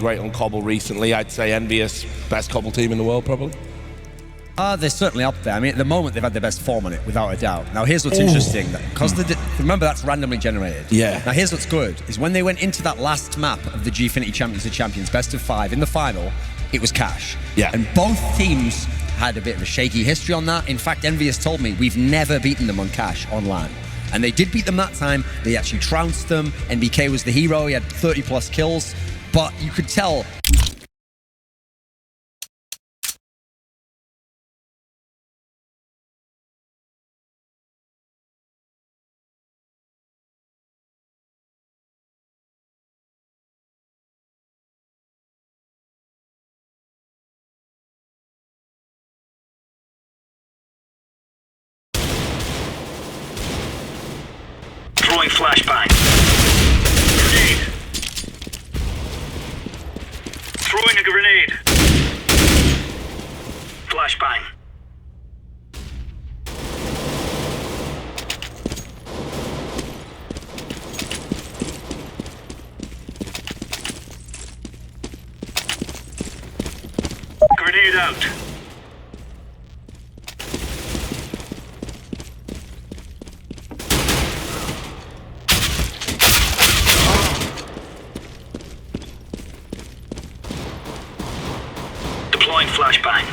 great on Cobble recently. I'd say Envious, best Cobble team in the world, probably. They're certainly up there. I mean, at the moment, they've had their best form on it, without a doubt. Now, here's what's interesting. Because remember, that's randomly generated. Yeah. Now, here's what's good, is when they went into that last map of the Gfinity Champions of Champions, best of 5, in the final, it was Cash. Yeah. And both teams had a bit of a shaky history on that. In fact, Envious told me, we've never beaten them on Cash on LAN. And they did beat them that time. They actually trounced them. NBK was the hero. He had 30+ kills. But you could tell... Throwing flashbang. Grenade. Throwing a grenade. Flashbang. Grenade out. Deploying flashbang.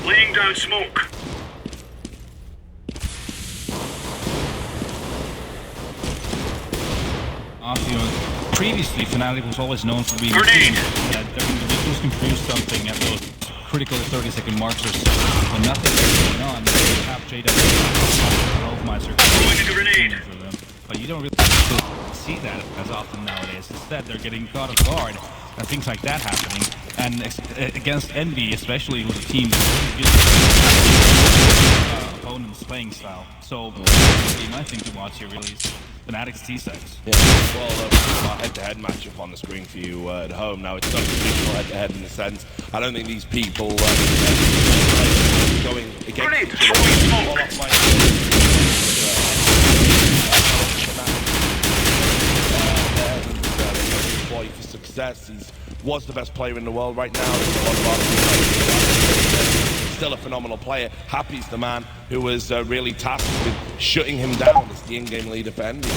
Laying down smoke. Previously, FNATIC was always known for being Grenade. that their individuals can produce something at those critical 30-second marks or so. When nothing's going on, they have Jada Throwing a grenade. But you don't really see that as often nowadays. Instead, they're getting caught off guard and things like that happening. And against Envy, especially, was a team that opponent's playing style. So, my thing to watch here really is FNATIC's T-Sex. Yeah, well, our head-to-head matchup on the screen for you at home. Now, it's not a traditional head-to-head in the sense. I don't think these people going against each other. For success, he was the best player in the world right now. Still a phenomenal player. Happy's the man who was really tasked with shutting him down as the in-game leader for Envy.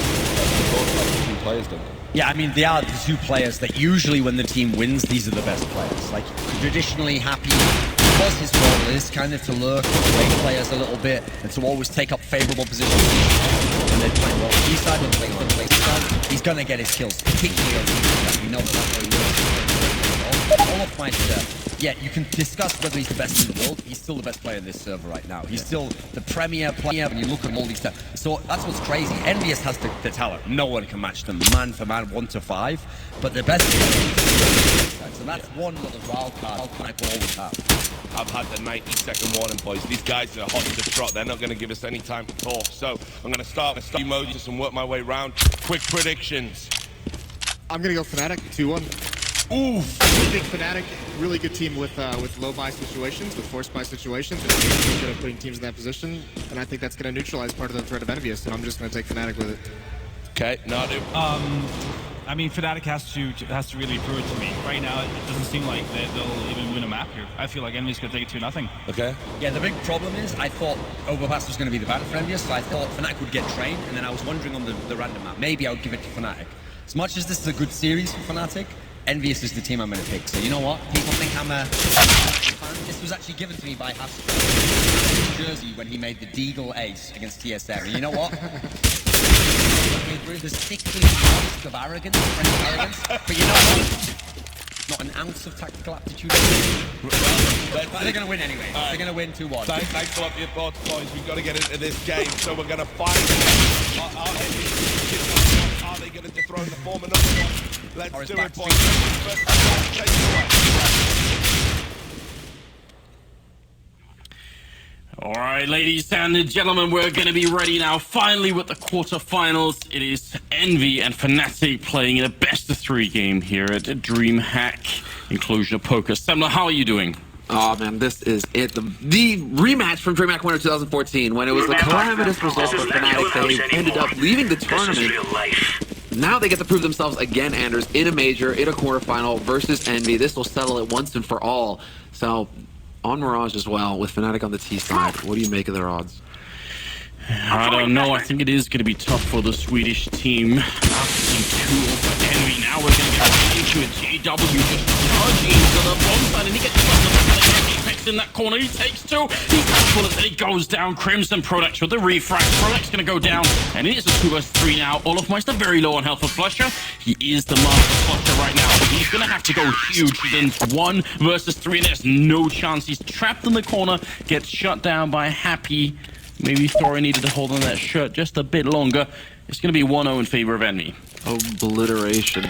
Yeah, I mean, they are the two players that usually when the team wins, these are the best players. Like, traditionally Happy, because his role is kind of to lurk and play players a little bit and to always take up favorable positions. When they're playing well on the B-side, when they're playing on the play side, he's going to get his kills, particularly on the B-side. We know that that's how he works. All of my yeah, you can discuss whether he's the best in the world. He's still the best player in this server right now. He's still the premier player when you look at all these stuff. So that's what's crazy. Envious has the talent. No one can match them man for man, 1 to 5. But the best player. So that's one little wild card I will always have. I've had the 90-second warning, boys. These guys are hot as a trot. They're not going to give us any time to talk. So I'm going to start with emojis and work my way around. Quick predictions. I'm going to go FNATIC 2-1. Oof. I think FNATIC, really good team with low buy situations, with forced buy situations, and really good at putting teams in that position. And I think that's going to neutralize part of the threat of Envious, and I'm just going to take FNATIc with it. Okay, Nadu. I mean, FNATIC has to really prove it to me. Right now, it doesn't seem like they'll even win a map here. I feel like Envy's going to take it 2-0. Okay. Yeah, the big problem is I thought Overpass was going to be the battle for Envious, so I thought FNATIC would get trained, and then I was wondering on the random map, maybe I would give it to FNATIC. As much as this is a good series for FNATIC, Envious is the team I'm going to pick. So you know what? People think I'm a fan. This was actually given to me by Haskell in Jersey when he made the Deagle ace against TSM. And you know what? There's sickly mask of arrogance, French arrogance. But you know what? Not an ounce of tactical aptitude. But they're going to win anyway. They're going to win 2-1. Thanks a lot for your thoughts, boys. We've got to get into this game, so we're going to find are they going to dethrone the form another one? Let's do it, boys. All right, ladies and gentlemen, we're going to be ready now, finally, with the quarterfinals. It is Envy and FNATIC playing in a best-of-3 game here at DreamHack in Cluj-Napoca. Semler, how are you doing? Oh man, this is it. The rematch from DreamHack winner 2014, when it was the calamitous result for FNATIC. They ended up leaving the tournament. Now they get to prove themselves again, Anders, in a major, in a quarterfinal versus Envy. This will settle it once and for all. So, on Mirage as well, with FNATIC on the T side, what do you make of their odds? I don't know. I think it is going to be tough for the Swedish team. After team 2 for Envy, now we're going to get into it. JW just charging to the bomb side, and he gets shot in the back of the head. Apex in that corner. He takes 2. He's got bullets, and he goes down. Crimson Prodax with the refract. Prodax going to go down, and it is a 2 vs 3 now. Olofmeister very low on health for Flusher. He is the master Flusher right now, but he's going to have to go huge. Then 1 vs 3, and there's no chance. He's trapped in the corner, gets shut down by Happy. Maybe Thor needed to hold on that shirt just a bit longer. It's going to be 1-0 in favor of Envy. Obliteration.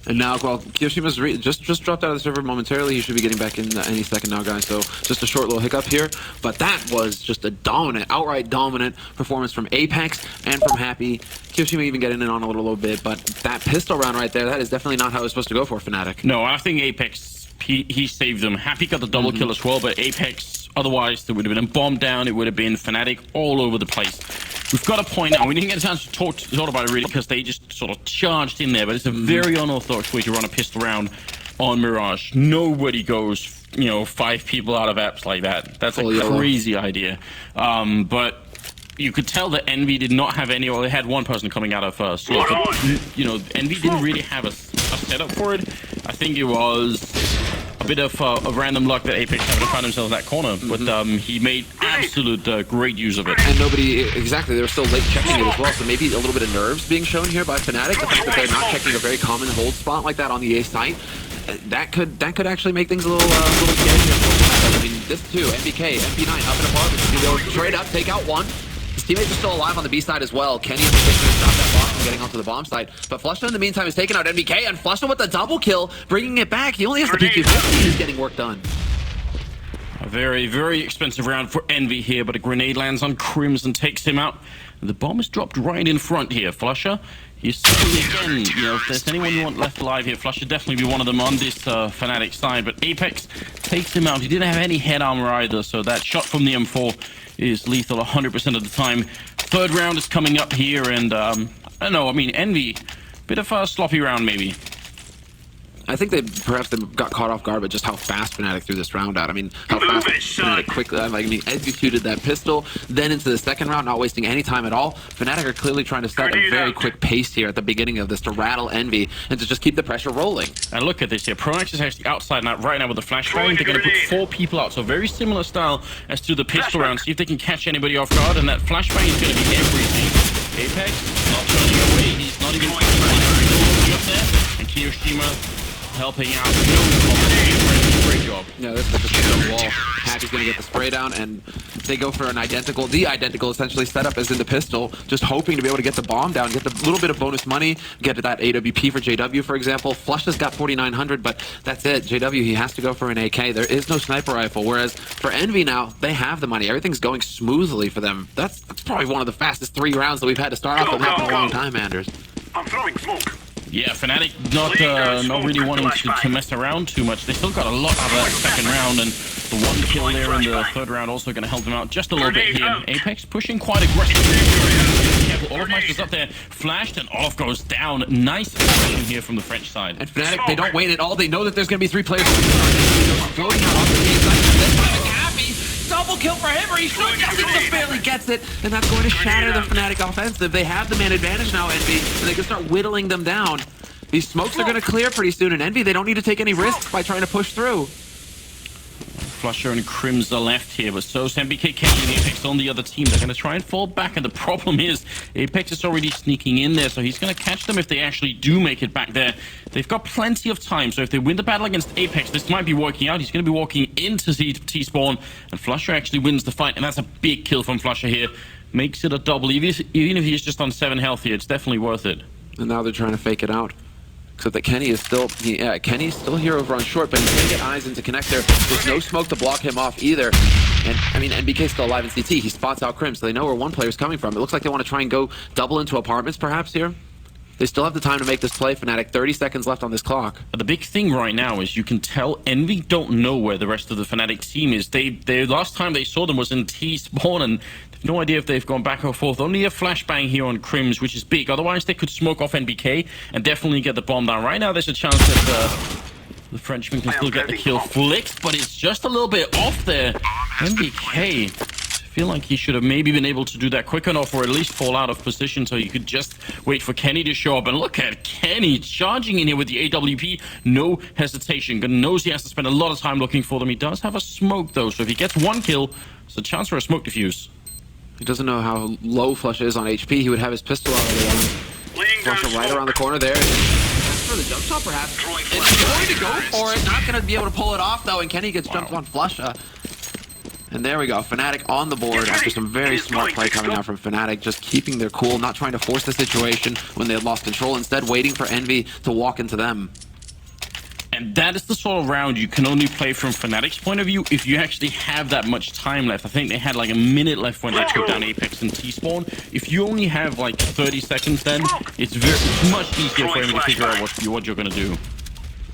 And now, well, Kiyoshima's just dropped out of the server momentarily. He should be getting back in any second now, guys. So just a short little hiccup here. But that was just a dominant, outright dominant performance from Apex and from Happy. Kiyoshima even getting in on a little bit. But that pistol round right there, that is definitely not how it was supposed to go for FNATIC. No, I think Apex, he saved them. Happy got the double kill as well, but Apex... Otherwise, there would have been a bomb down. It would have been FNATIC all over the place. We've got a point now. We didn't get a chance to talk about it really because they just sort of charged in there. But it's a very unorthodox way to run a pistol round on Mirage. Nobody goes, 5 people out of apps like that. That's a crazy idea. But you could tell that Envy did not have any, or they had one person coming out of first. So, Envy didn't really have a setup for it. I think it was a bit of random luck that Apex happened to find himself in that corner, but he made absolute great use of it. And nobody, exactly, they were still late checking it as well, so maybe a little bit of nerves being shown here by FNATIC, the fact that they're not checking a very common hold spot like that on the A site. That could actually make things a little scary. I mean, this too, MBK, MP9 up in apartments, he goes straight up, take out 1. His teammates are still alive on the B side as well. Kenny is going to stop that bomb from getting onto the bomb side. But Flusha in the meantime is taking out NBK, and Flusha with the double kill, bringing it back. He only has the PQ50. He's getting work done. A very, very expensive round for Envy here, but a grenade lands on Crimson, takes him out. The bomb is dropped right in front here. Flusha, he's certainly again, if there's anyone you want left alive here, Flusha definitely be one of them on this FNATIC side. But Apex takes him out. He didn't have any head armor either, so that shot from the M4 is lethal 100% of the time. Third round is coming up here, and I don't know, Envy, bit of a sloppy round maybe. I think they got caught off guard by just how fast FNATIC threw this round out. How fast FNATIC quickly, executed that pistol, then into the second round, not wasting any time at all. FNATIC are clearly trying to set a very quick pace here at the beginning of this to rattle Envy and to just keep the pressure rolling. And look at this here. Proax is actually outside now, right now with the flashbang. They're going to put 4 people out, so very similar style as to the pistol round. See if they can catch anybody off guard, and that flashbang is going to be everything. Apex not turning away. He's not even up there. And Kiyoshima helping out. Great job. Yeah, this is just a wall. Happy's going to get the spray down, and they go for the identical essentially setup as in the pistol, just hoping to be able to get the bomb down, get the little bit of bonus money, get that AWP for JW, for example. Flush has got 4,900, but that's it. JW, he has to go for an AK. There is no sniper rifle, whereas for Envy now, they have the money. Everything's going smoothly for them. That's probably one of the fastest 3 rounds that we've had to start off with in a long time, Anders. I'm throwing smoke. Yeah, FNATIC not really wanting to mess around too much. They still got a lot out of that second round, and the 1 kill there in the third round also going to help them out just a little bit here. Apex pushing quite aggressively. Careful, Olofmeister's up there, flashed, and Olof goes down. Nice action here from the French side. And FNATIC, they don't wait at all. They know that there's going to be 3 players floating out off the game side. Happy double kill for him, or he shoots, just barely gets it, and that's going to shatter the FNATIC offensive. They have the man advantage now, Envy, and they can start whittling them down. These smokes are going to clear pretty soon, and Envy, they don't need to take any risks by trying to push through. Flusher and Crims are left here, but so is MBK, Kenny, and Apex on the other team. They're going to try and fall back, and the problem is Apex is already sneaking in there, so he's going to catch them if they actually do make it back there. They've got plenty of time, so if they win the battle against Apex, this might be working out. He's going to be walking into T-spawn, and Flusher actually wins the fight, and that's a big kill from Flusher here. Makes it a double. Even if he's just on 7 health here, it's definitely worth it. And now they're trying to fake it out. Except that Kenny is Kenny's still here over on short, but he can't get eyes into connector. There's no smoke to block him off either. And NBK's still alive in CT. He spots out Crim, so they know where one player's coming from. It looks like they want to try and go double into apartments perhaps here. They still have the time to make this play, FNATIC. 30 seconds left on this clock. But the big thing right now is you can tell Envy don't know where the rest of the FNATIC team is. They last time they saw them was in T-spawn, and they've no idea if they've gone back or forth. Only a flashbang here on Crims, which is big. Otherwise, they could smoke off NBK and definitely get the bomb down. Right now, there's a chance that the Frenchman can still get the kill flicked, but it's just a little bit off there. NBK... I feel like he should have maybe been able to do that quick enough, or at least fall out of position so you could just wait for Kenny to show up. And look at Kenny charging in here with the AWP. No hesitation. Knows he has to spend a lot of time looking for them. He does have a smoke, though, so if he gets one kill, it's a chance for a smoke defuse. He doesn't know how low Flush is on HP. He would have his pistol already on. Flush right around the corner there. For the jump shot, perhaps. It's going to go for it. Not going to be able to pull it off, though, and Kenny gets jumped on Flush. And there we go, FNATIC on the board after some very smart play coming out from FNATIC, just keeping their cool, not trying to force the situation when they had lost control, instead waiting for Envy to walk into them. And that is the sort of round you can only play from FNATIC's point of view if you actually have that much time left. I think they had like a minute left when they took down Apex and T-spawn. If you only have like 30 seconds then, it's much easier for them to figure out what you're going to do.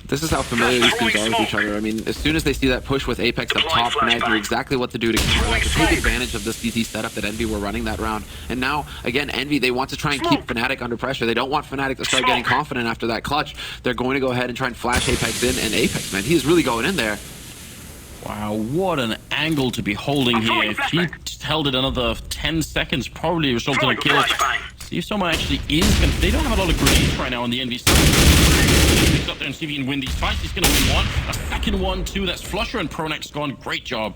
This is how familiar these teams are with each other. I mean, as soon as they see that push with Apex up top, FNATIC knew exactly what to do to take advantage of this CT setup that Envy were running that round. And now, again, Envy, they want to try and keep FNATIC under pressure. They don't want FNATIC to start getting confident after that clutch. They're going to go ahead and try and flash Apex in, and Apex, man, he's really going in there. Wow, what an angle to be holding here. If he just held it another 10 seconds, probably resulted in a kill. See if someone actually is going to... They don't have a lot of grenades right now on the Envy side. He picks up there and see if he can win these fights. He's going to win one. A second one, too. That's Flusher and Pronax gone. Great job.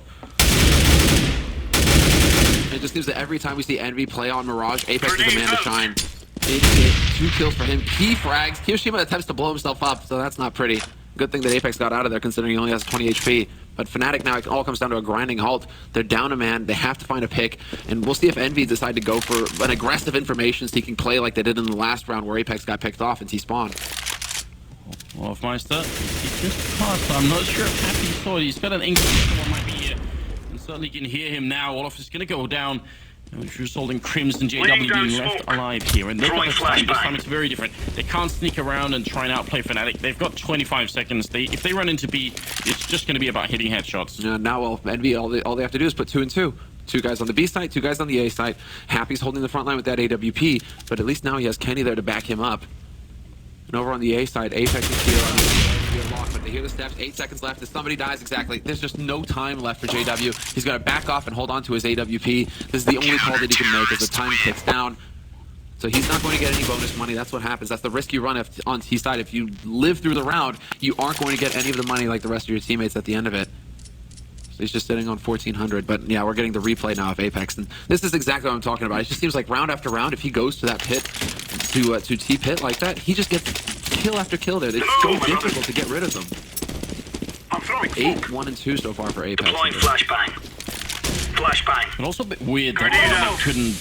It just seems that every time we see Envy play on Mirage, Apex is the man to shine. 2 kills for him. He frags. Hiroshima attempts to blow himself up, so that's not pretty. Good thing that Apex got out of there considering he only has 20 HP. But FNATIC now, it all comes down to a grinding halt. They're down a man. They have to find a pick. And we'll see if Envy decide to go for an aggressive information-seeking play like they did in the last round where Apex got picked off and T-spawned. Wolfmeister, he just passed. I'm not sure if Happy saw it. He's got an inkling someone might be here. And certainly can hear him now. Olaf is going to go down. Which resulting Crims and JW being left alive here. And they've got time. This time it's very different. They can't sneak around and try and outplay FNATIC. They've got 25 seconds. If they run into B, it's just going to be about hitting headshots. Now, well, Envy, all they have to do is put 2 and 2. 2 guys on the B side, 2 guys on the A side. Happy's holding the front line with that AWP, but at least now he has Kenny there to back him up. And over on the A side, Apex is here. But they hear the steps. 8 seconds left. If somebody dies, exactly. There's just no time left for JW. He's got to back off and hold on to his AWP. This is the only call that he can make as the time ticks down. So he's not going to get any bonus money. That's what happens. That's the risk you run on T side. If you live through the round, you aren't going to get any of the money like the rest of your teammates at the end of it. So he's just sitting on 1,400. But yeah, we're getting the replay now of Apex. And this is exactly what I'm talking about. It just seems like round after round, if he goes to that pit, to T-pit like that, he just gets kill after kill there. It's so difficult to get rid of them. 8, 1, and 2 so far for Apex. Deploying flashbang. Flashbang. But also a bit weird that they couldn't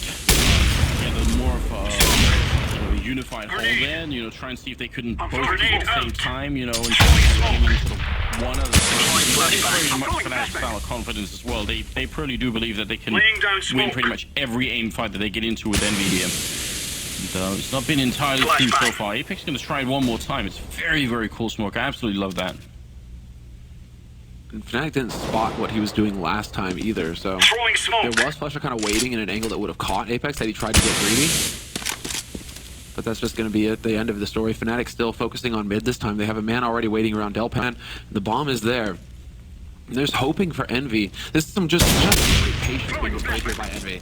get more of a unified hold there, and, try and see if they couldn't both do it at the same time, and aiming sort of one of them. They very much for that style of confidence as well. They probably do believe that they can win pretty much every aim fight that they get into with Envy here. And, it's not been entirely clean so far. Apex is going to try it one more time. It's very, very cool smoke. I absolutely love that. And FNATIC didn't spot what he was doing last time either, so there was Flusher kind of waiting in an angle that would have caught Apex had he tried to get greedy. But that's just going to be at the end of the story. FNATIC still focusing on mid this time. They have a man already waiting around Delpan. The bomb is there. And there's hoping for Envy. This is some just great patience being displayed here by Envy.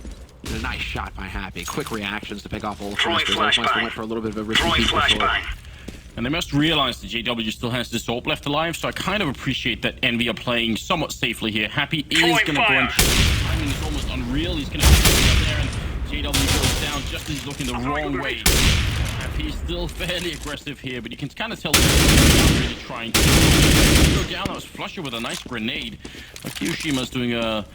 A nice shot by Happy. Quick reactions to pick off all the first. Went for a little bit of a risky flashbang. And they must realize that JW still has this AWP left alive, so I kind of appreciate that Envy are playing somewhat safely here. Happy is going to go and... timing is almost unreal. He's going to up there, and JW goes down just as he's looking the wrong way. Happy's still fairly aggressive here, but you can kind of tell that he's really trying to go down. That was Flusher with a nice grenade. But Kiroshima's doing a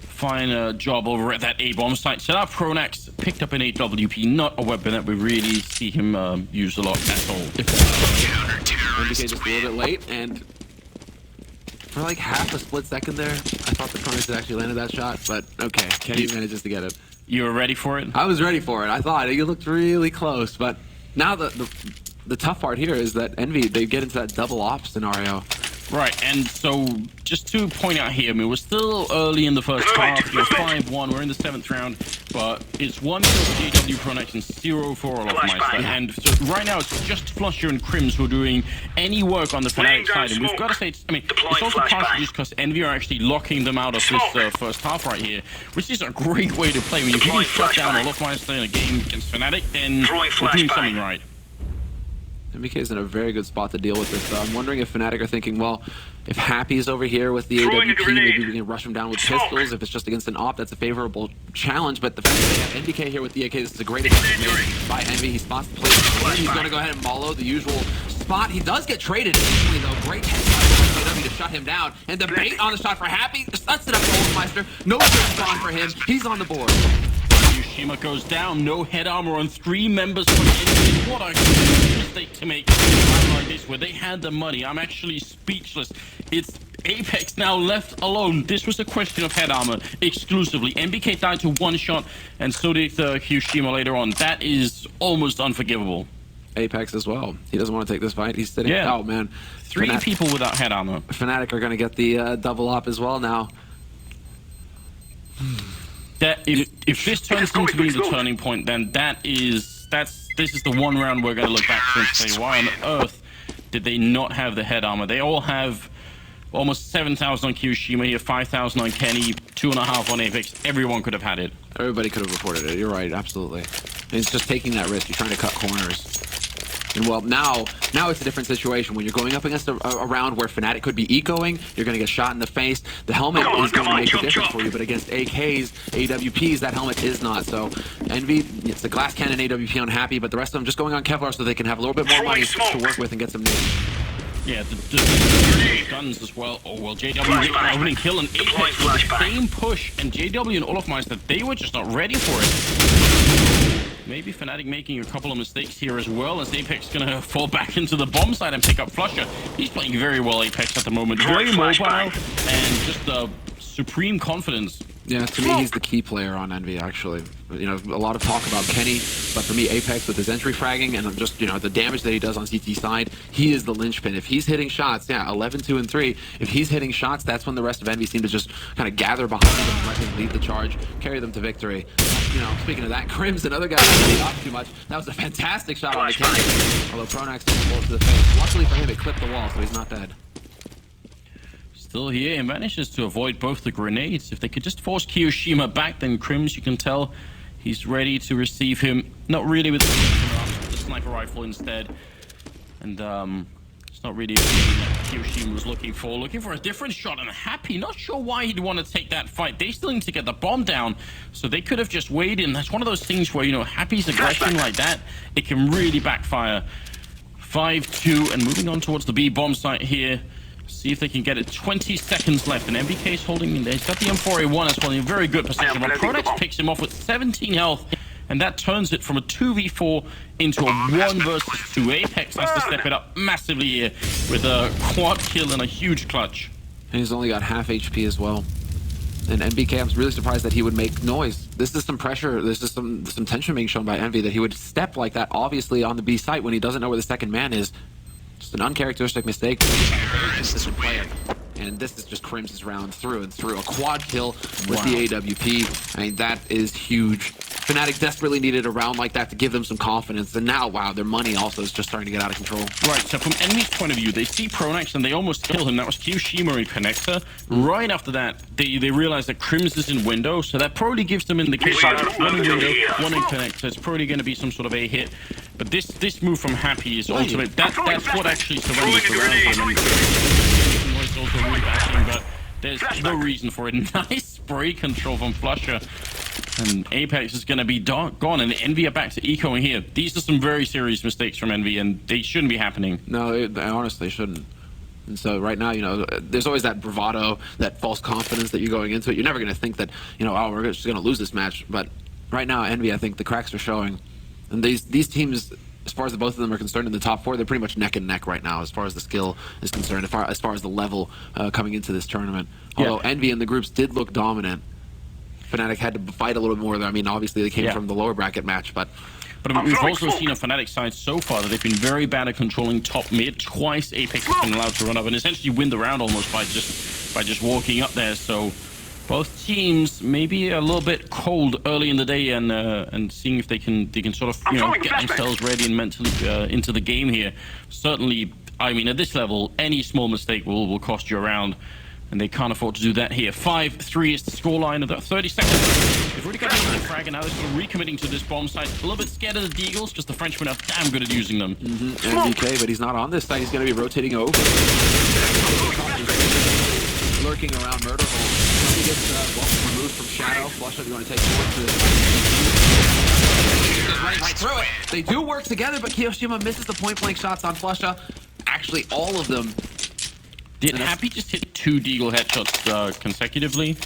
fine job over at that A-bomb site. So now Pronax picked up an AWP, not a weapon that we really see him use a lot at all. MBK just a little bit late, and for like half a split second there, I thought the Pronax had actually landed that shot, but okay, Kenny manages to get it. You were ready for it? I was ready for it. I thought it looked really close, but Now the tough part here is that Envy, they get into that double op scenario. Right, and so just to point out here, I mean, we're still early in the first half. We're 5-1. We're in the 7th round, but it's 1 kill for JW Pronex and 0 for Olofmeister. And so right now, it's just Flusher and Crims who are doing any work on the Fnatic side. And we've got to say, it's also partially just because Envy are actually locking them out of this first half right here, which is a great way to play. When you can shut down Olofmeister in a game against Fnatic, then we're doing something right. MBK is in a very good spot to deal with this, though. I'm wondering if Fnatic are thinking, well, if Happy's over here with the AWP, maybe we can rush him down with pistols. If it's just against an op, that's a favorable challenge. But the fact that they have NBK here with the AK, this is a great advantage by Envy. He spots the play. He's going to go ahead and mollo the usual spot. He does get traded initially, though. Great headshot to shut him down. And the bait on the shot for Happy. That's it up to Olofmeister. No good spawn for him. He's on the board. Yushima goes down, no head armor on 3 members for Envy. What a mistake to make in a time like this where they had the money. I'm actually speechless. It's Apex now left alone. This was a question of head armor exclusively. MBK died to 1 shot, and so did Yushima later on. That is almost unforgivable. Apex as well. He doesn't want to take this fight. He's sitting out, man. 3 people without head armor. Fnatic are going to get the double op as well now. That if this turns into being the turning point, then this is the one round we're going to look back to and say, why on earth did they not have the head armor? They all have almost 7,000 on Kyushima here, 5,000 on Kenny, 2.5 on Apex. Everyone could have had it. Everybody could have reported it. You're right, absolutely. It's just taking that risk. You're trying to cut corners. And well, now it's a different situation. When you're going up against a round where Fnatic could be ecoing, you're going to get shot in the face. The helmet is going to make a difference for you, but against AKs, AWPs, that helmet is not. So Envy, it's the glass cannon AWP on Happy, but the rest of them just going on Kevlar so they can have a little bit more money to work with and get some nades. Yeah, the guns as well. Oh, well, JW winning kill and Apex with the same push, and JW and Olofmeister, they were just not ready for it. Maybe Fnatic making a couple of mistakes here as well, as Apex going to fall back into the bomb side and pick up Flusher. He's playing very well, Apex, at the moment. Very mobile and just supreme confidence. Yeah, to me, he's the key player on Envy, actually. You know, a lot of talk about Kenny, but for me, Apex with his entry fragging and just, you know, the damage that he does on CT side, he is the linchpin. If he's hitting shots, 11, 2, and 3, if he's hitting shots, that's when the rest of Envy seem to just kind of gather behind him and let him lead the charge, carry them to victory. You know, speaking of that, Crims, another guy who didn't off too much. That was a fantastic shot on the Kenny. Although Pronax took the ball to the face. Luckily for him, it clipped the wall, so he's not dead. Still here, and manages to avoid both the grenades. If they could just force Kyushima back, then Crims, you can tell he's ready to receive him. Not really with the sniper rifle instead. And it's not really what Kyushima was looking for. Looking for a different shot, and Happy, not sure why he'd want to take that fight. They still need to get the bomb down, so they could have just waited. And that's one of those things where, you know, Happy's aggression like that, it can really backfire. 5-2, and moving on towards the B bomb site here. See if they can get it. 20 seconds left, and MBK is holding in there. He's got the M4A1 as well in a very good position. But Pronex picks him off with 17 health, and that turns it from a 2v4 into a 1 versus 2. Apex has to step it up massively here with a quad kill and a huge clutch. And he's only got half HP as well. And MBK, I'm really surprised that he would make noise. This is some pressure, this is some tension being shown by Envy, that he would step like that, obviously, on the B site when he doesn't know where the second man is. Just an uncharacteristic mistake. Very consistent player. And this is just Crims' round through and through. A quad kill with the AWP. I mean, that is huge. Fnatic desperately needed a round like that to give them some confidence. And now, wow, their money also is just starting to get out of control. Right, so from Enemy's point of view, they see Pronex and they almost kill him. That was Kyushima and Connector. Right after that, they realize that Crims is in window, so that probably gives them indication of one in window, one in Connector. It's probably going to be some sort of a hit. But this move from Happy is ultimate. That's what actually surrenders the round for him. It's also really bashing, but there's no reason for it. Nice spray control from Flusher. And Apex is going to be gone, and Envy are back to ecoing here. These are some very serious mistakes from Envy, and they shouldn't be happening. No, they honestly shouldn't. And so right now, you know, there's always that bravado, that false confidence that you're going into it. You're never going to think that, you know, oh, we're just going to lose this match. But right now, Envy, I think the cracks are showing. And these teams, as far as the both of them are concerned in the top 4, they're pretty much neck and neck right now as far as the skill is concerned, as far as the level coming into this tournament. Although Envy in the groups did look dominant. Fnatic had to fight a little bit more there. I mean, obviously they came from the lower bracket match, but But we've also seen on FNATIC side so far that they've been very bad at controlling top mid. Twice Apex has been allowed to run up and essentially win the round almost by just walking up there. So both teams maybe a little bit cold early in the day and seeing if they can sort of get themselves ready and mentally into the game here. Certainly, I mean, at this level, any small mistake will cost you a round. And they can't afford to do that here. 5-3 is the scoreline of the 30 seconds. They've already got the frag, and now they're sort of recommitting to this bomb site. A little bit scared of the Deagles, because the Frenchmen are damn good at using them. MVK, but he's not on this side. He's going to be rotating over. Lurking around Murder Hole. He gets removed from Shadow. Flush out, you want to take right through it. They do work together, but Kiyoshima misses the point-blank shots on Flusha. Actually, all of them. Did Happy just hit 2 Deagle headshots consecutively?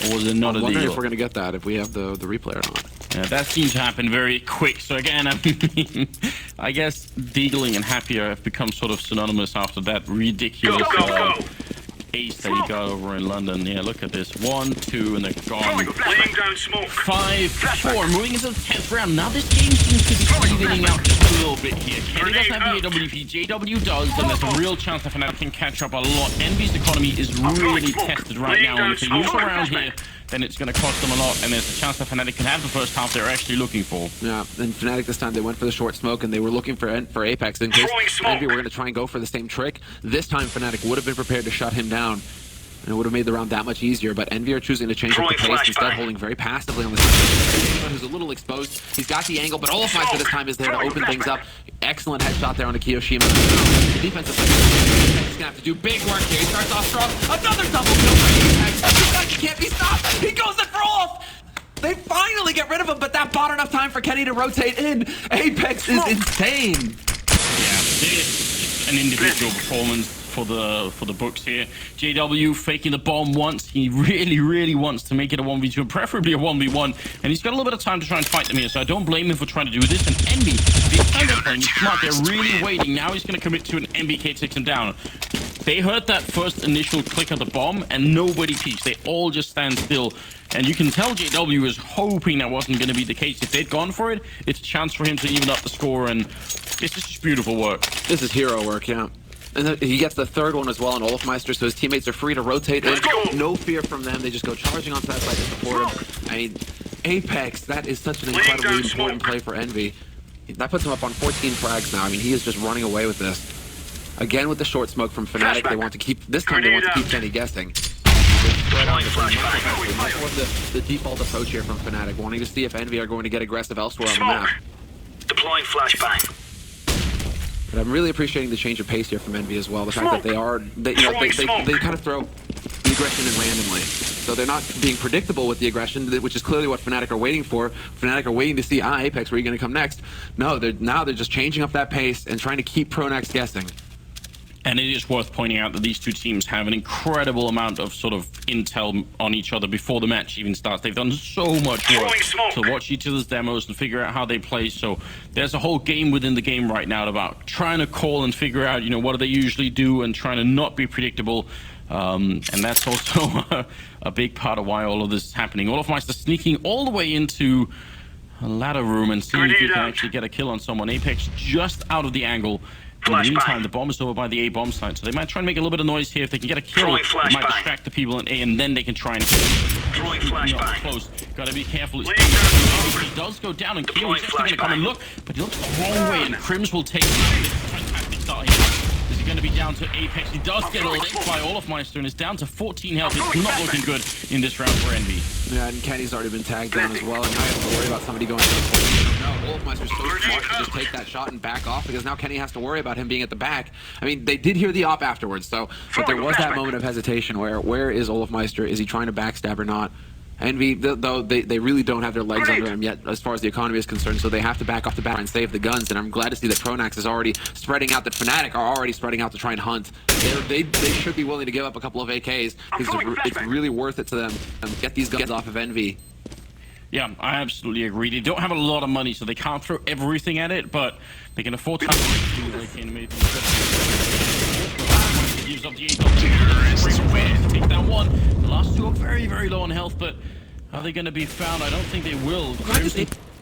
Or was it not a Deagle? I'm wondering if we're going to get that, if we have the replay or not. Yeah, that seems to happen very quick. So again, I mean, I guess Deagling and Happy have become sort of synonymous after that ridiculous ace that he got over in London. Yeah, look at this. 1, 2, and they're gone. 5-4, moving into the 10th round. Now this game seems to be evening out just a little bit here. Kenny doesn't have the AWP, JW does, and there's a real chance that FNATIC can catch up a lot. Envy's economy is really tested right now, and if they lose around here, then it's going to cost them a lot, and there's a chance that FNATIC can have the first half they're actually looking for. Yeah, and FNATIC this time, they went for the short smoke, and they were looking for Apex. In case Envy were going to try and go for the same trick, this time FNATIC would have been prepared to shut him down, and it would have made the round that much easier, but Envy are choosing to change up the pace, instead holding very passively on the side. Who's a little exposed. He's got the angle, but Olofmeister this time is there to open things up. Excellent headshot there on the Kiyoshima. The defensive side is going to have to do big work here. He starts off strong. Another double kill for Apex. He can't be stopped. He goes in for Olaf. They finally get rid of him, but that bought enough time for Kenny to rotate in. Apex is insane. Yeah, this is an individual performance for the books here. JW faking the bomb once. He really wants to make it a 1v2 and preferably a 1v1, and he's got a little bit of time to try and fight them here, so I don't blame him for trying to do this. And Envy, this time they're playing smart. They're really waiting. Now he's going to commit to an MBK, takes him down. They heard that first initial click of the bomb and nobody peeks. They all just stand still. And you can tell JW is hoping that wasn't going to be the case. If they'd gone for it, it's a chance for him to even up the score, and this is just beautiful work. This is hero work, yeah. And then he gets the third one as well on Olofmeister, so his teammates are free to rotate in. No fear from them. They just go charging onto that side to support him. I mean, Apex, that is such an incredibly important play for Envy. That puts him up on 14 frags now. I mean, he is just running away with this. Again with the short smoke from FNATIC, they want to keep, this time they want to keep Kenny guessing. Much more the default approach here from FNATIC, wanting to see if Envy are going to get aggressive elsewhere on the map. Deploying flashbang. But I'm really appreciating the change of pace here from Envy as well. The fact that they kind of throw the aggression in randomly. So they're not being predictable with the aggression, which is clearly what FNATIC are waiting for. FNATIC are waiting to see, Apex, where are you going to come next? No, they're just changing up that pace and trying to keep Pronax guessing. And it is worth pointing out that these two teams have an incredible amount of sort of intel on each other before the match even starts. They've done so much work to watch each other's demos and figure out how they play. So there's a whole game within the game right now about trying to call and figure out, what do they usually do and trying to not be predictable. And that's also a big part of why all of this is happening. Olofmeister sneaking all the way into a ladder room and seeing if he can actually get a kill on someone. Apex just out of the angle. In the meantime, the bomb is over by the A bomb site, so they might try and make a little bit of noise here. If they can get a kill, it might distract the people in A, and then they can try and close. Gotta be careful. He does go down and kill. He's actually gonna come and look, but he looks the wrong way, and Crims will take fantastic start here. Is he gonna be down to Apex? He does get licked by Olofmeister and is down to 14 health. It's not looking good in this round for Envy. Yeah, and Kenny's already been tagged down as well, and now you have to worry about somebody going to the point. No, Olofmeister's so smart to just take that shot and back off, because now Kenny has to worry about him being at the back. I mean, they did hear the op afterwards, but there was that moment of hesitation where is Olofmeister? Is he trying to backstab or not? Envy, though, they really don't have their legs under him yet as far as the economy is concerned, so they have to back off the bat and save the guns, and I'm glad to see that Pronax is already spreading out, that FNATIC are already spreading out to try and hunt. They should be willing to give up a couple of AKs, because it's really worth it to them to get these guns off of Envy. Yeah, I absolutely agree. They don't have a lot of money, so they can't throw everything at it, but they can afford to gives up the 8 take that one. The last two are very low on health, but are they going to be found? I don't think they will.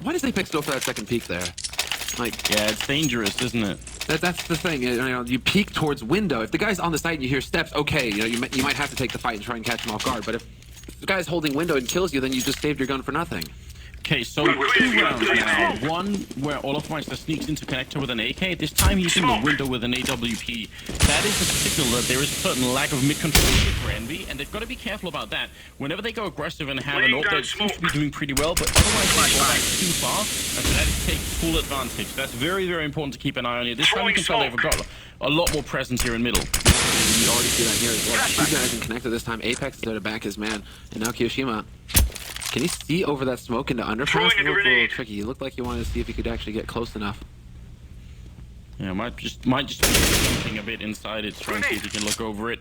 Why does Apex go for that second peek there? Like, Yeah, it's dangerous, isn't it? that's the thing. You know, you peek towards window. If the guy's on the site and you hear steps, okay, you know, you might have to take the fight and try and catch him off guard. But if the guy's holding window and kills you, then you just saved your gun for nothing. Okay, so 2 rounds now. One where Olofmeister sneaks into connector with an AK. This time he's in the window with an AWP. That is a signal that there is a certain lack of mid-control for Envy, and they've got to be careful about that. Whenever they go aggressive and have an ult, they seem to be doing pretty well, but otherwise they go back too far, and so that takes full advantage. That's very, very important to keep an eye on here. This time you can tell they've got a lot more presence here in middle. You already see that here as well. 2 guys in connector this time. Apex is there to back his man, and now Kiyoshima. Can he see over that smoke into underpass? It looked a little tricky. He looked like he wanted to see if he could actually get close enough. Yeah, might just be jumping a bit inside it, trying to see if he can look over it.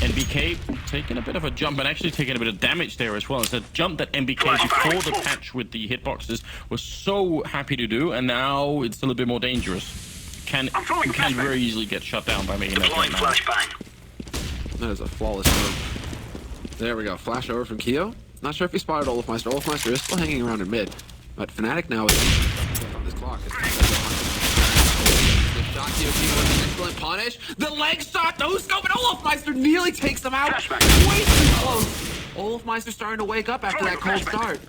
NBK taking a bit of a jump and actually taking a bit of damage there as well. It's a jump that NBK before the patch with the hitboxes was so happy to do, and now it's a little bit more dangerous. You can very easily get shut down by making that right now. That is a flawless move. There we go. Flash over from Keo. Not sure if he spotted Olofmeister. Olofmeister is still hanging around in mid, but FNATIC now is on this clock. The shot Kiyoshima with an excellent punish. The leg shot, no scope, and Olofmeister nearly takes him out. Way too close. Olofmeister starting to wake up after that cold start.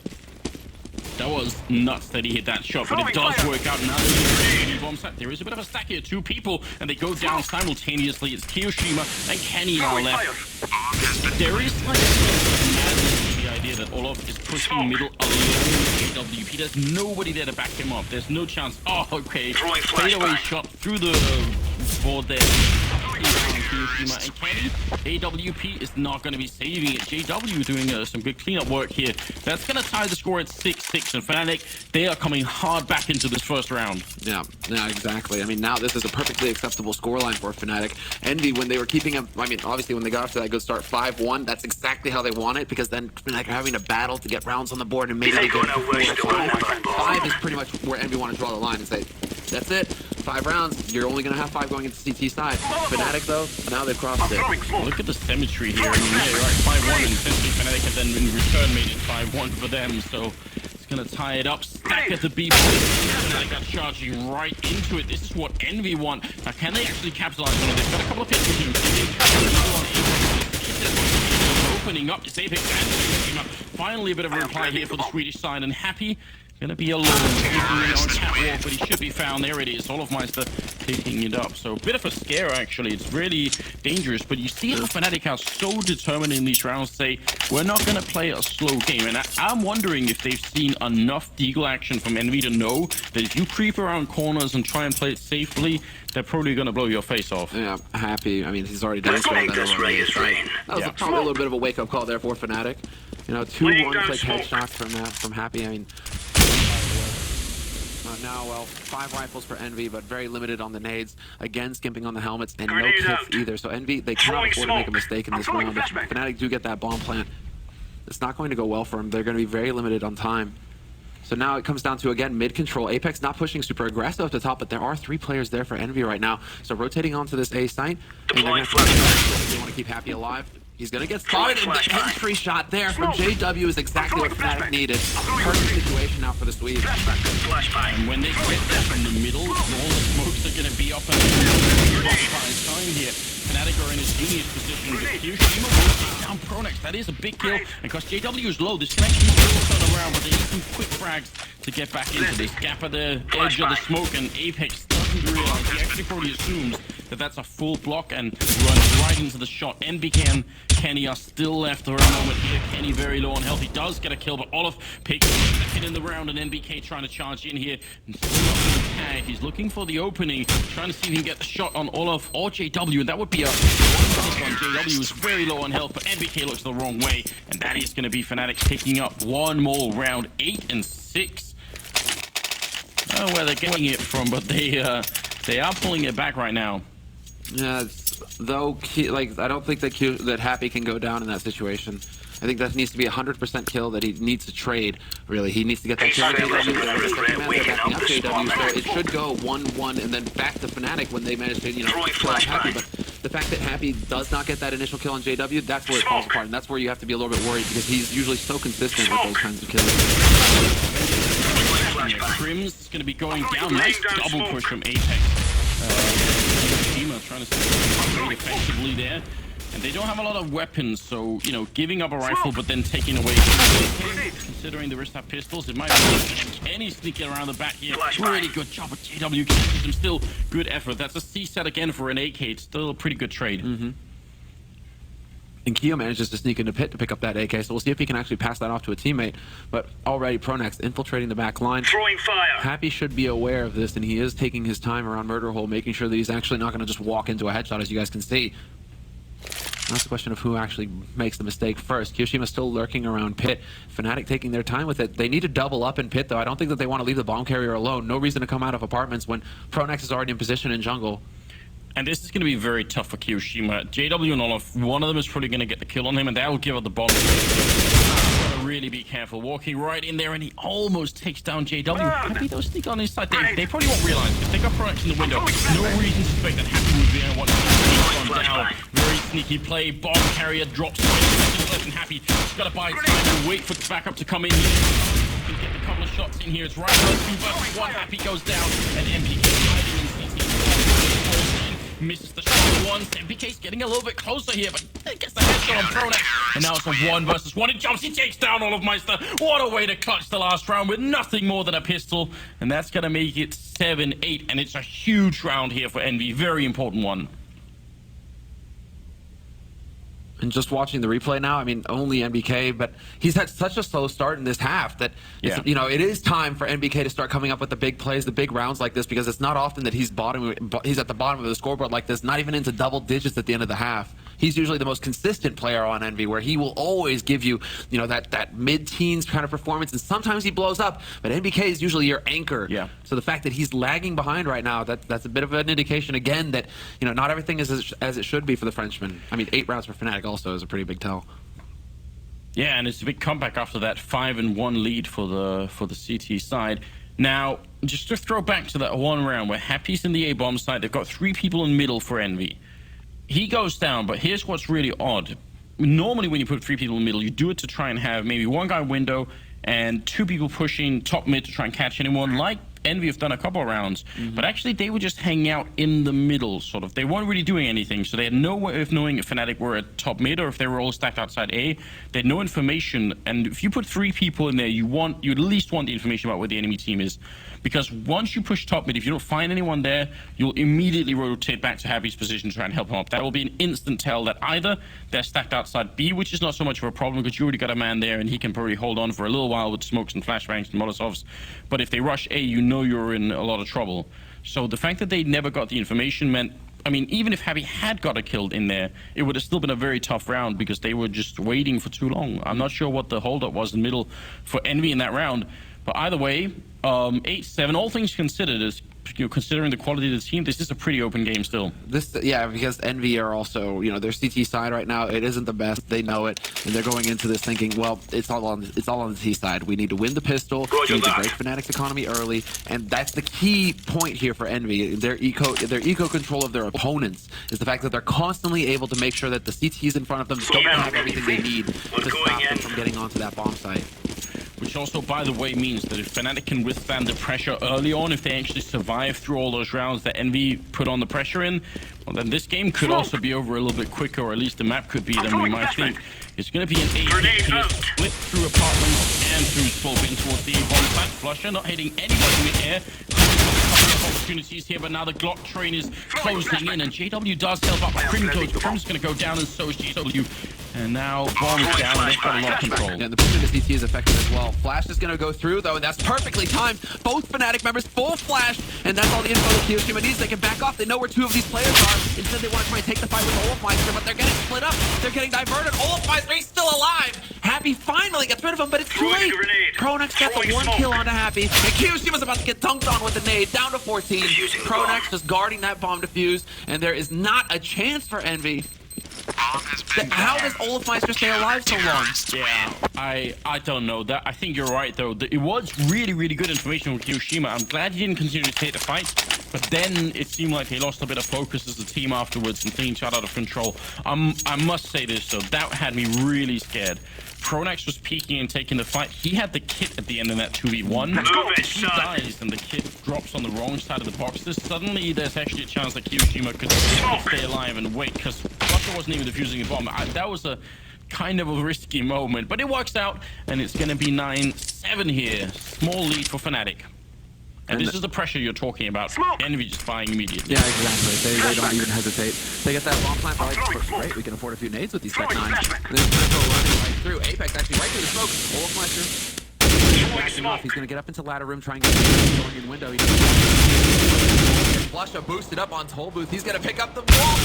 That was nuts that he hit that shot, but it does work out now. There is a bit of a stack here, 2 people, and they go down simultaneously. It's Kiyoshima and Kenny now left. There is like the idea that Olof is pushing middle alone with AWP. There's nobody there to back him up. There's no chance. Oh, okay. Fadeaway shot through the board there. Kiyoshima and Kenny. AWP is not going to be saving it. JW doing some good cleanup work here. That's going to tie the score at 6-6. And FNATIC, they are coming hard back into this first round. Yeah, exactly. I mean, now this is a perfectly acceptable scoreline for FNATIC. Envy, when they were keeping up, I mean, obviously when they got off to that good start 5-1, that's exactly how they want it, because then FNATIC are having a battle to get rounds on the board, and maybe they go to 4-5. 5 is pretty much where Envy want to draw the line and say, that's it. 5 rounds. You're only going to have 5 going into CT side. FNATIC, though, now they've crossed it. Look at the symmetry here. I mean, yeah, you're right, 5-1, and essentially FNATIC have then in return made it 5-1 for them, so it's going to tie it up. Stack at the B point. FNATIC got charging right into it. This is what Envy want. Now, can they actually capitalize on it? They've got a couple of hits with him. Opening up, it's Apex and finally a bit of a reply here for the Swedish side, and Happy gonna be alone on catwalk, but he should be found. There it is. Olofmeister picking it up. So a bit of a scare, actually. It's really dangerous, but you see how FNATIC are so determined in these rounds to say, we're not gonna play a slow game. And I'm wondering if they've seen enough deagle action from Envy to know that if you creep around corners and try and play it safely, they're probably gonna blow your face off. Yeah, Happy. I mean, he's already demonstrated that already. That was probably a little bit of a wake-up call there for FNATIC. You know, 2 one-click headshots from Happy. I mean, now, well, 5 rifles for Envy, but very limited on the nades. Again, skimping on the helmets, and no kits either. So Envy, they cannot afford to make a mistake in this round. If FNATIC do get that bomb plant, it's not going to go well for them. They're going to be very limited on time. So now it comes down to, again, mid-control. Apex not pushing super aggressive up the top, but there are 3 players there for Envy right now. So rotating onto this A site, and they're going to they want to keep Happy alive. He's going to get spotted, and the entry shot there from JW is exactly what FNATIC needed. Perfect situation now for the Swedes. And when they get there from the middle, all the smokes are going to be up and time here. FNATIC are in a genius position with Kiyoshima will take down Pronex. That is a big kill, and because JW is low, this connection will turn around, but they need some quick frags to get back into this gap at the edge of the smoke, and Apex doesn't realize. He actually probably assumes that that's a full block and runs right into the shot. NBK and Kenny are still left for a moment here. Kenny very low on health. He does get a kill, but Olaf picks second in the round, and NBK trying to charge in here. He's looking for the opening, trying to see if he can get the shot on Olaf or JW, and that would be a one. JW is very low on health, but NBK looks the wrong way, and that is going to be FNATIC picking up one more round, 8-6. I don't know where they're getting it from, but they are pulling it back right now. Yeah, though, I don't think that Happy can go down in that situation. I think that needs to be 100% kill that he needs to trade, really. He needs to get that kill. So it should go 1-1 and then back to FNATIC when they manage to, kill off Happy. But the fact that Happy does not get that initial kill on JW, that's where it falls apart. And that's where you have to be a little bit worried, because he's usually so consistent with those kinds of kills. Crims is going to be going down. Nice double push from Apex. Shima trying to trade effectively there. And they don't have a lot of weapons, so, you know, giving up a rifle but then taking away... Considering the rest have pistols, it might be Kenny sneaking around the back here. Really good job with JW. Catches him still. Good effort. That's a C set again for an AK. It's still a pretty good trade. And Keo manages to sneak into pit to pick up that AK, so we'll see if he can actually pass that off to a teammate. But already Pronax infiltrating the back line. Throwing fire. Happy should be aware of this, and he is taking his time around Murder Hole, making sure that he's actually not going to just walk into a headshot, as you guys can see. That's a question of who actually makes the mistake first. Kiyoshima's still lurking around pit. FNATIC taking their time with it. They need to double up in pit, though. I don't think that they want to leave the bomb carrier alone. No reason to come out of apartments when Pronax is already in position in jungle. And this is going to be very tough for Kiyoshima. JW and Olaf, one of them is probably going to get the kill on him, and that will give up the bomb. Gotta really be careful. Walking right in there, and he almost takes down JW. Happy they'll sneak on his side. They probably won't realize, because they got Pronax in the window. No reason to suspect that Happy would be there. What on down. Very sneaky play. Bomb carrier drops. Left and Happy. Got to buy time and wait for the backup to come in here. Can get a couple of shots in here. It's right. 2 versus 1. Happy goes down, and MPK hiding in CT. Misses the shot once. MPK's getting a little bit closer here, but gets the headshot on Pronax. And now it's a 1 versus 1. It jumps. He takes down Olaf Meister. What a way to clutch the last round with nothing more than a pistol. And that's going to make it 7-8. And it's a huge round here for Envy. Very important one. And just watching the replay now, I mean, only NBK, but he's had such a slow start in this half that, you know, it is time for NBK to start coming up with the big plays, the big rounds like this, because it's not often that he's at the bottom of the scoreboard like this, not even into double digits at the end of the half. He's usually the most consistent player on Envy, where he will always give you, you know, that mid-teens kind of performance, and sometimes he blows up, but NBK is usually your anchor. Yeah. So the fact that he's lagging behind right now, that's a bit of an indication, again, that, you know, not everything is as it should be for the Frenchman. I mean, 8 rounds for FNATIC also is a pretty big tell. Yeah, and it's a big comeback after that 5-1 lead for the CT side. Now, just to throw back to that one round where Happy's in the A-bomb side, they've got 3 people in middle for Envy. He goes down, but here's what's really odd. Normally when you put 3 people in the middle, you do it to try and have maybe 1 guy window and 2 people pushing top mid to try and catch anyone, like Envy have done a couple of rounds. But actually they were just hanging out in the middle, sort of. They weren't really doing anything, so they had no way of knowing if FNATIC were at top mid or if they were all stacked outside A. They had no information, and if you put 3 people in there, you at least want the information about where the enemy team is. Because once you push top mid, if you don't find anyone there, you'll immediately rotate back to Happy's position to try and help him up. That will be an instant tell that either they're stacked outside B, which is not so much of a problem because you already got a man there and he can probably hold on for a little while with smokes and flashbangs and molotovs. But if they rush A, you know you're in a lot of trouble. So the fact that they never got the information meant, I mean, even if Happy had got a kill in there, it would have still been a very tough round because they were just waiting for too long. I'm not sure what the holdup was in the middle for Envy in that round. But either way, 8-7, all things considered, is, you know, considering the quality of the team, this is a pretty open game still. Yeah, because Envy are also, you know, their CT side right now, it isn't the best. They know it, and they're going into this thinking, well, it's all on the T side. We need to win the pistol. We need to break FNATIC's economy early, and that's the key point here for Envy. Their eco control of their opponents is the fact that they're constantly able to make sure that the CTs in front of them don't have everything they need to stop them from getting onto that bomb site. Which also, by the way, means that if FNATIC can withstand the pressure early on, if they actually survive through all those rounds that Envy put on the pressure in, well, then this game could also be over a little bit quicker, or at least the map could be than we might think. It's going to be an 8-hit here, split through apartments and through 12 in towards the bomb site. Flusher not hitting anybody in the air. Opportunities here, but now the Glock train is closing in, and JW does help up. Crim's going to go down, and so is JW. And now bomb is down, and they've got a lot of control. Yeah, the push into CT is effective as well. Flash is going to go through, though, and that's perfectly timed. Both FNATIC members full flash, and that's all the info that Kiyoshima needs. They can back off. They know where 2 of these players are. Instead, they want to try and take the fight with Olaf Meister, but they're getting split up. They're getting diverted. Olaf Meister, he's still alive. Happy finally gets rid of him, but it's too late. Pronax got the 1 kill onto Happy, and Kiyoshima's about to get dunked on with a nade, down to 14. Pronax just guarding that bomb defuse, and there is not a chance for Envy. How does Olafmeister stay alive so long? Yeah, I don't know. That I think you're right though. It was really good information with Kyoshima. I'm glad he didn't continue to take the fight, but then it seemed like he lost a bit of focus as a team afterwards and things got out of control. I must say this though, that had me really scared. Pronax was peeking and taking the fight. He had the kit at the end of that 2v1. He dies and the kit drops on the wrong side of the boxes. Suddenly there's actually a chance that Kyoshima could stay alive and wait, because Russia wasn't even defusing the bomb. That was a kind of a risky moment, but it works out, and it's going to be 9-7 here. Small lead for FNATIC. And this is the pressure you're talking about. Envy just buying immediately. Yeah, exactly. They don't even hesitate. They get that bomb plant. They're like, great, we can afford a few nades with these Tech 9s. And then Critical running right through. Apex actually right through the smoke. Olafmeister backing off. He's going to get up into ladder room, try and get going in window. Flusha boosted up on Toll Booth. He's going to pick up the wall.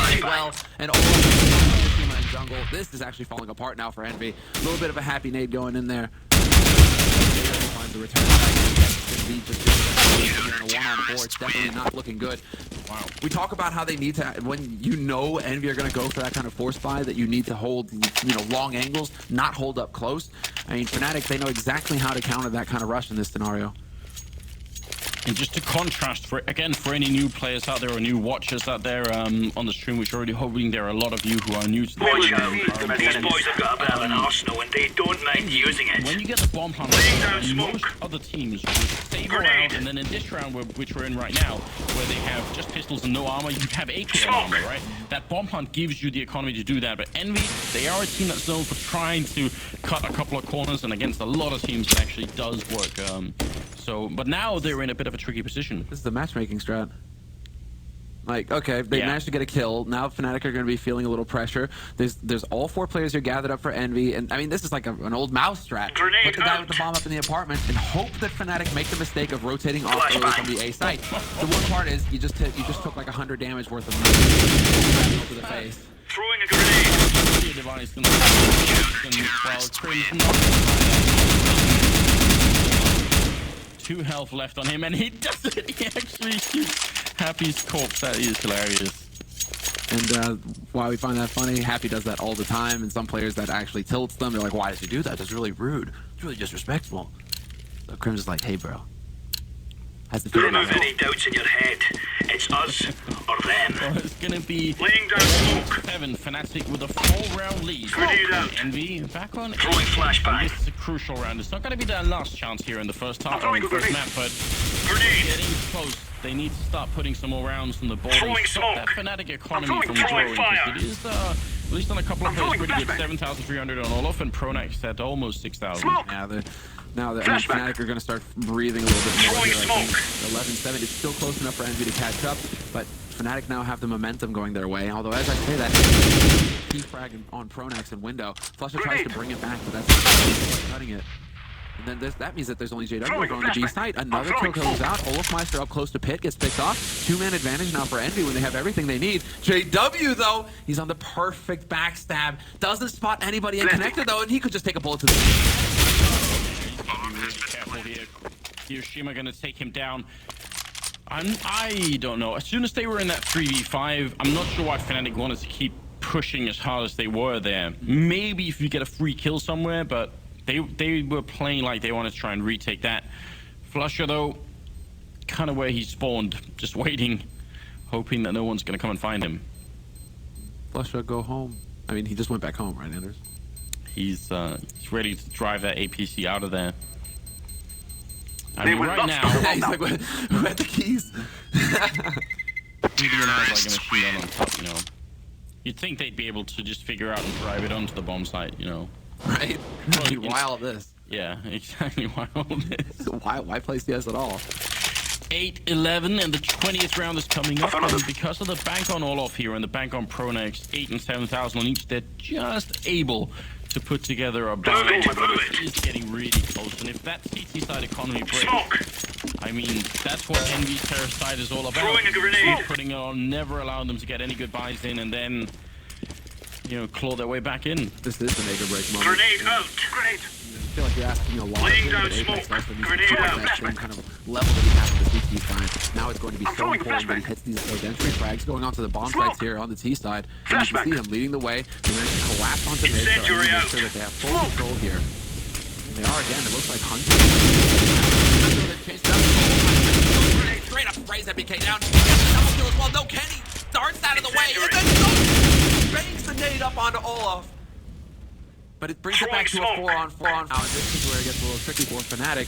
Very well. And Olafmeister in jungle. This is actually falling apart now for Envy. A little bit of a happy nade going in there. Finds the return. Just a one-on-4. It's definitely not looking good. Wow. We talk about how they need to, when you know Envy are going to go for that kind of force buy, that you need to hold, long angles, not hold up close. I mean, FNATIC, they know exactly how to counter that kind of rush in this scenario. And just to contrast, for any new players out there or new watchers out there on the stream, which are already hoping there are a lot of you who are new to the Watch out. These boys have got a bit of an arsenal and they don't mind using it. When you get the bomb hunt, most other teams would save a round, and then in this round, which we're in right now, where they have just pistols and no armor, you have AK armor, right? That bomb hunt gives you the economy to do that. But Envy, they are a team that's known for trying to cut a couple of corners, and against a lot of teams, it actually does work. But now they're in a bit of a tricky position. This is the matchmaking strat. Like, okay, they managed to get a kill. Now FNATIC are going to be feeling a little pressure. There's all 4 players here gathered up for Envy, and I mean, this is like an old mouse strat. Put the guy with the bomb up in the apartment and hope that FNATIC make the mistake of rotating off early from the A site. The one part is you just took like 100 damage worth of to the face. Throwing a grenade. Device and Two health left on him, and he does it. He actually shoots Happy's corpse. That is hilarious. And why we find that funny, Happy does that all the time, and some players that actually tilts them. They're like, why does he do that? That's really rude. It's really disrespectful. So Crim's is like, hey, bro. Has the feeling Remove any doubts in your head. It's us or them. Well, it's gonna be laying down smoke. 7 FNATIC with a 4-round lead. Grenade out. Envy back on. Throwing flashbang. This is a crucial round. It's not gonna be their last chance here in the first half I'm or in the throwing first grenade. map, but Grenade. getting close. They need to start putting some more rounds from the board. Throwing and stop that smoke. FNATIC economy I'm from throwing growing. fire. It is at least on a couple of players throwing pretty good. flashbang. 7,300 on Olaf, and Pronax at almost 6,000. Smoke. Yeah, now that FNATIC are going to start breathing a little bit more Throwing here, I smoke. think. 11-7 is still close enough for Envy to catch up, but FNATIC now have the momentum going their way. Although, as I say that, key frag on Pronax and window. Flusha tries to bring it back, but that's cutting it. And then that means that there's only JW over on the B site. Another kill goes out. Olafmeister up close to pit, gets picked off. 2-man advantage now for Envy when they have everything they need. JW, though, he's on the perfect backstab. Doesn't spot anybody in connected, though, and he could just take a bullet to the Careful here. Hiroshima gonna take him down. I don't know. As soon as they were in that 3v5, I'm not sure why FNATIC wanted to keep pushing as hard as they were there. Maybe if you get a free kill somewhere, but they were playing like they wanted to try and retake that. Flusha, though, kind of where he spawned, just waiting, hoping that no one's gonna come and find him. Flusha, go home. I mean, he just went back home, right, Anders? He's ready to drive that APC out of there. I mean, right now, He's like, who had the keys? BDN has like a machine gun on top, you know. You'd think they'd be able to just figure out and drive it onto the bomb site, you know. Right? Why all this? Yeah, exactly. Why all this? Why play CS at all? 8-11, and the 20th round is coming up. And because of the bank on Olaf here and the bank on Pronax, 8 and 7,000 on each, they're just able to put together a buy. It is getting really close, and if that CT side economy breaks, I mean, that's what Envy's terror side is all about. Throwing a grenade. Putting it on, never allowing them to get any good buys in, and then, you know, claw their way back in. This is the make or break moment. Grenade out. Grenade. feel like you're asking a lot Laying of down things, but Apex smoke. also needs to Grenade keep out. that same kind of level that he has in the CT side. Now it's going to be so throwing a important that he flashbang. hits those entry frags going onto the bomb Smoke. sites here on the T side. And you can Flashbang. see him leading the way. They're going to collapse onto mid, so Incendiary make out. sure that they have full control here. And they are again, it looks like hunting. Straight up sprays MBK down. Double kill as well. No Kenny. Darts out of the way. And then bangs the nade up onto Olaf. But it brings it back to a 4-on-4 now, and this is where it gets a little tricky for Fnatic.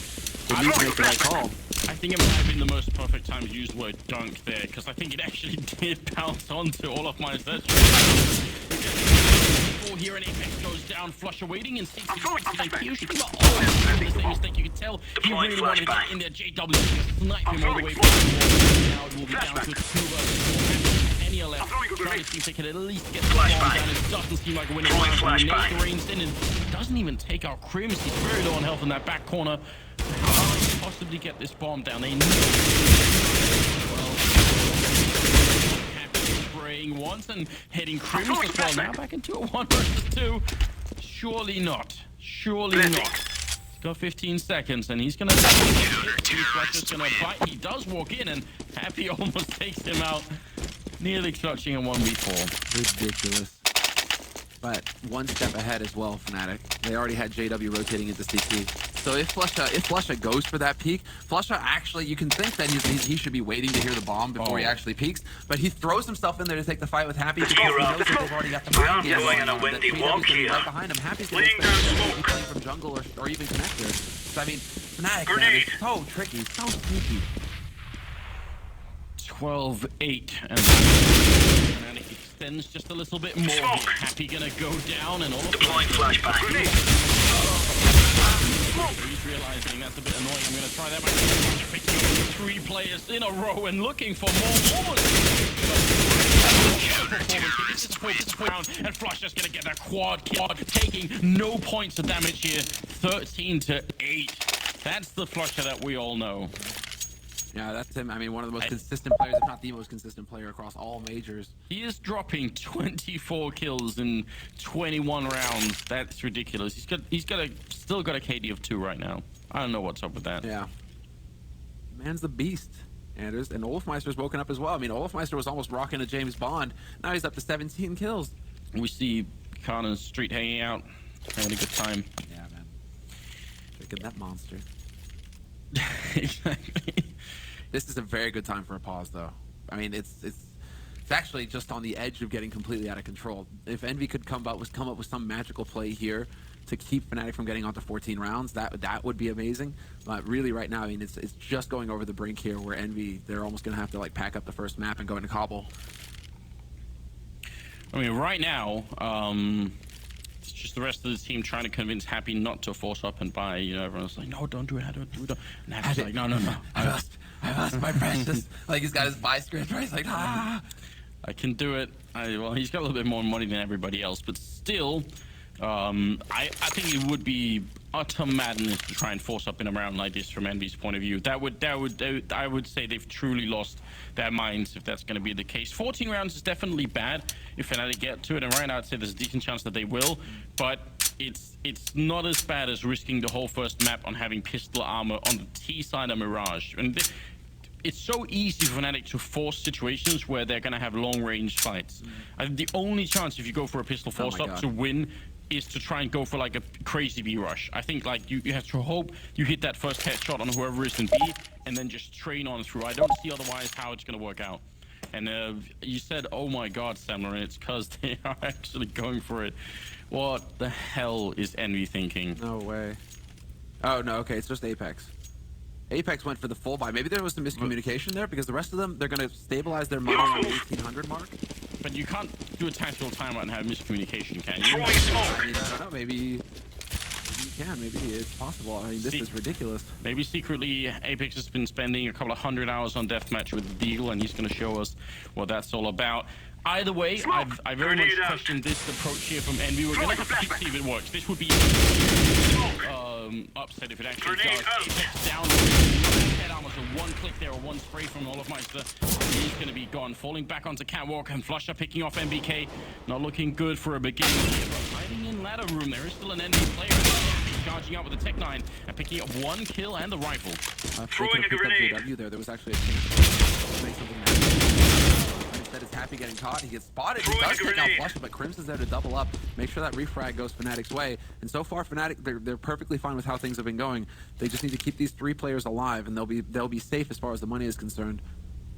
They need to make the right call. I think it might have been the most perfect time to use the word dunk there, because I think it actually did bounce onto all of my search. Here and Apex goes down, Flusher waiting and sees the usually not all the same mistake. You can tell he really wanted to get in there. JW snipe him all the way back. Now it will be down to 2 versus 4. Any left, trying to see if they can at least get the ball down. It doesn't seem like a winning round. Nate reigns in and doesn't even take out Crims. He's very low on health in that back corner. How can they possibly get this bomb down? They need spraying once and heading Crims as well. Now back into a 1 versus 2. Surely not. Surely not. He's got 15 seconds and he's gonna just gonna bite. He does walk in and Happy almost takes him out. Nearly clutching a 1v4. Ridiculous. But one step ahead as well, Fnatic. They already had JW rotating into CT. So if Flusha goes for that peek, Flusha actually, you can think that he should be waiting to hear the bomb before he actually peeks. But he throws himself in there to take the fight with Happy because he knows that they've already got the mind game going on. That JW's be right behind him. Happy's going to be playing from jungle or even connector. So I mean, Fnatic, man, it's so tricky, so sneaky. 12-8 and Fnatic extends just a little bit more. Happy gonna go down and all of Deploying flashbang. He's realizing that's a bit annoying. I'm gonna try that back. Picking up 3 players in a row and looking for more. This is and Flush just gonna get that quad kill, taking no points of damage here. 13-8. That's the Flusher that we all know. Yeah, that's him. I mean, one of the most consistent players, if not the most consistent player across all majors. He is dropping 24 kills in 21 rounds. That's ridiculous. He's still got a KD of 2 right now. I don't know what's up with that. Yeah. Man's the beast, Anders. And Olafmeister's woken up as well. I mean, Olafmeister was almost rocking a James Bond. Now he's up to 17 kills. We see Khan and Street hanging out, having a good time. Yeah, man. Look at that monster. Exactly. This is a very good time for a pause, though. I mean, it's actually just on the edge of getting completely out of control. If Envy could come up with some magical play here to keep Fnatic from getting onto 14 rounds, that would be amazing. But really, right now, I mean, it's just going over the brink here, where Envy, they're almost going to have to like pack up the first map and go into Cobble. I mean, right now, it's just the rest of the team trying to convince Happy not to force up and buy. You know, everyone's like, no, don't do it, don't do it. And Happy's like, no. I lost my precious. Like, he's got his buy script, right? He's like, ah. I can do it. Well, he's got a little bit more money than everybody else, but still, I think it would be utter madness to try and force up in a round like this from Envy's point of view. I would say they've truly lost their minds if that's going to be the case. 14 rounds is definitely bad if Fnatic get to it, and right now I'd say there's a decent chance that they will, but it's not as bad as risking the whole first map on having pistol armor on the T side of Mirage. And it's so easy for Fnatic to force situations where they're going to have long-range fights. I think the only chance if you go for a pistol force-up to win is to try and go for like a crazy B rush. I think like you have to hope you hit that first headshot on whoever is in B and then just train on through. I don't see otherwise how it's going to work out. And you said, oh my god, Samler, and it's because they are actually going for it. What the hell is Envy thinking? No way. Oh, no, okay, it's just Apex. Apex went for the full buy. Maybe there was some miscommunication there, because the rest of them, they're going to stabilize their money on the 1800 mark. But you can't do a tactical timeout and have miscommunication, can you? I mean, I don't know, maybe you can. Maybe it's possible. I mean, this is ridiculous. Maybe secretly Apex has been spending a couple of 100 hours on deathmatch with Deagle, and he's going to show us what that's all about. Either way, I very much question this approach here from Envy. We're going to have to see if it works. This would be upset if it actually does. Apex down. Head armor, so one click there or one spray from Olafmeister. He's going to be gone. Falling back onto Catwalk, and Flusher picking off MBK. Not looking good for a beginning. Hiding in ladder room. There is still an enemy player. charging out with the Tech 9 and picking up 1 kill and the rifle. Throwing a grenade. JW there was actually a chance to make something happen. Instead, it's Happy getting caught. He gets spotted. He does take out Flush, but Crims is there to double up, make sure that refrag goes Fnatic's way. And so far, Fnatic, they're perfectly fine with how things have been going. They just need to keep these 3 players alive, and they'll be safe as far as the money is concerned.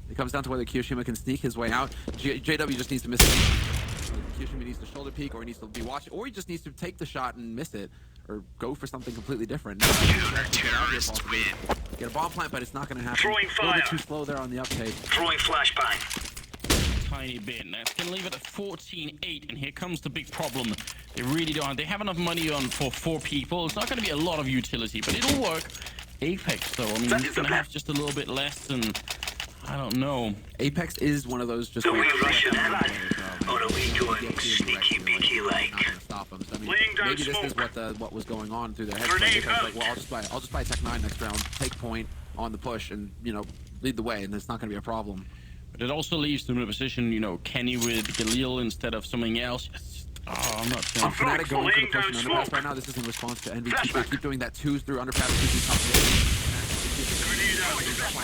It comes down to whether Kiyoshima can sneak his way out. JW just needs to miss it. Kiyoshima needs to shoulder peek, or he needs to be watching, or he just needs to take the shot and miss it, or go for something completely different. Now, get a bomb plant, but it's not going to happen. Throwing A little bit fire. too slow there on the uptake. Throwing flashbang. Tiny bit. That's going to leave it at 14-8, and here comes the big problem. They really don't. They have enough money on for 4 people. It's not going to be a lot of utility, but it'll work. Apex, though, I mean, he's going to have just a little bit less, and I don't know. Apex is one of those just Do like... we rush it, Evan? Or are we going sneaky beaky like? Not gonna stop them. So, I mean, Laying down maybe this is smoke. what was going on through their heads. Grenade Apex out. like, well, I'll just buy Tech 9 next round, take point on the push, and lead the way, and it's not going to be a problem. But it also leaves them in a position, Kenny with Galil instead of something else. I'm not saying. I'm Fnatic going for the Laying push down and underpass smoke. right now. This is in response to Envy. Flashback. Keep doing that 2s through underpass. 2s top Grenade out.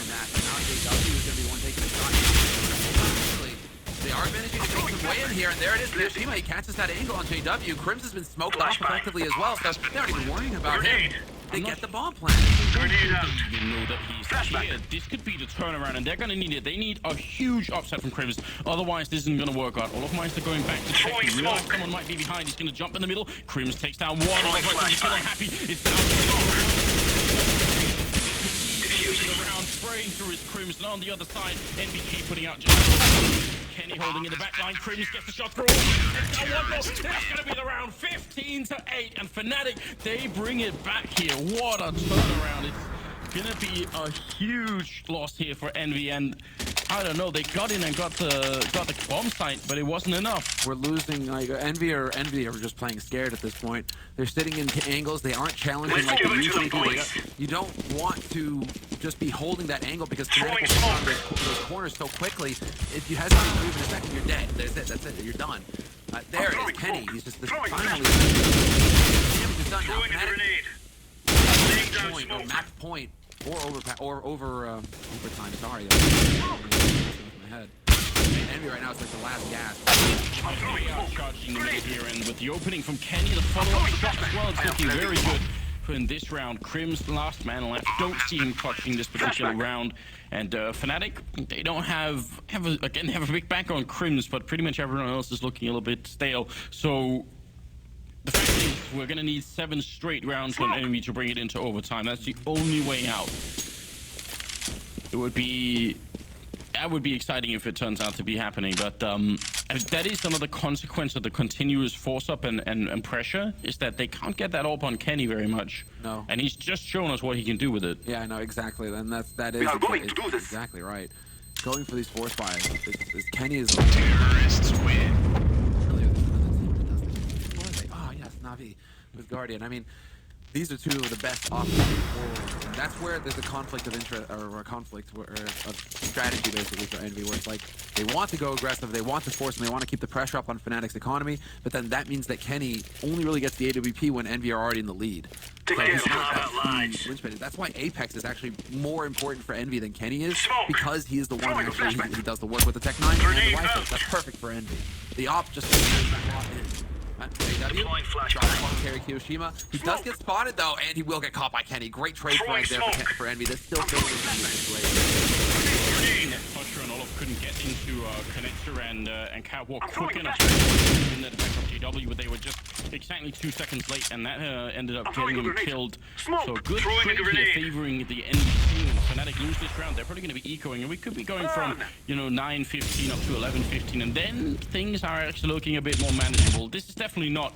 that. Now JW is going to be the one taking a shot. They are managing to make some way in here, and there it is. Kiyoshima, he catches that angle on JW. Crims has been smoked off effectively as well, so they're not even worrying about him. They get the bomb plant. Grenade out. They even know that he's here. This could be the turnaround, and they're going to need it. They need a huge upset from Crims. Otherwise, this isn't going to work out. All of Meister going back to check. He realizes someone might be behind. He's going to jump in the middle. Crims takes down 1. He's feeling happy. It's down. Around, spraying through his Crims, and on the other side, NBK putting out just Kenny holding in the back line. Crims gets the shot through. It's now 1 more. That's going to be the round, 15-8, and Fnatic, they bring it back here. What a turnaround! It's going to be a huge loss here for Envy, and I don't know. They got in and got the bomb site, but it wasn't enough. We're losing. Like Envy are just playing scared at this point. They're sitting in angles. They aren't challenging like they usually do. You don't want to just be holding that angle because Fnatic will put on those corners so quickly. If you hesitate for even a second, you're dead. That's it. You're done. There it is, Kenny. He's just finally. Damage is done now. Throwing a grenade. Laying down Point, smoke. max point, or overtime. Sorry, my head. Envy right now is like the last gas. They are charging the middle here, and with the opening from Kenny, the follow-up shot as well, it's looking very good in this round. Crims, last man left. Don't see him clutching this particular round. And Fnatic, they don't have a big back on Crims, but pretty much everyone else is looking a little bit stale. So the fact is, we're going to need 7 straight rounds from Enemy to bring it into overtime. That's the only way out. That would be exciting if it turns out to be happening, but that is another consequence of the continuous force up and pressure, is that they can't get that up on Kenny very much. No. And he's just shown us what he can do with it. Yeah, I know, exactly. And that is We are going to do this. exactly right. Going for these force fires. This Kenny is Terrorists win. Oh yes, Navi with Guardian. I mean, these are 2 of the best offensive forwards. And that's where there's a conflict of interest, or a conflict of strategy basically for Envy, where it's like they want to go aggressive, they want to force, and they want to keep the pressure up on Fnatic's economy, but then that means that Kenny only really gets the AWP when Envy are already in the lead. So he's not that key linchpin. That's why Apex is actually more important for Envy than Kenny is, because he is the one actually he does the work with the Tech 9 and the rifle. That's perfect for Envy. The op just JW, drops on Terry Kiyoshima. He does get spotted though, and he will get caught by Kenny. Great trade right there for Envy. This still favours Pusher and Olaf couldn't get into connector and Catwalk quick enough in the defense of JW, but they were just exactly 2 seconds late, and that ended up getting him killed. So good trade here favoring the enemy team. Fnatic lose this round. They're probably going to be ecoing, and we could be going from 9-15 up to 11-15, and then things are actually looking a bit more manageable. This is definitely not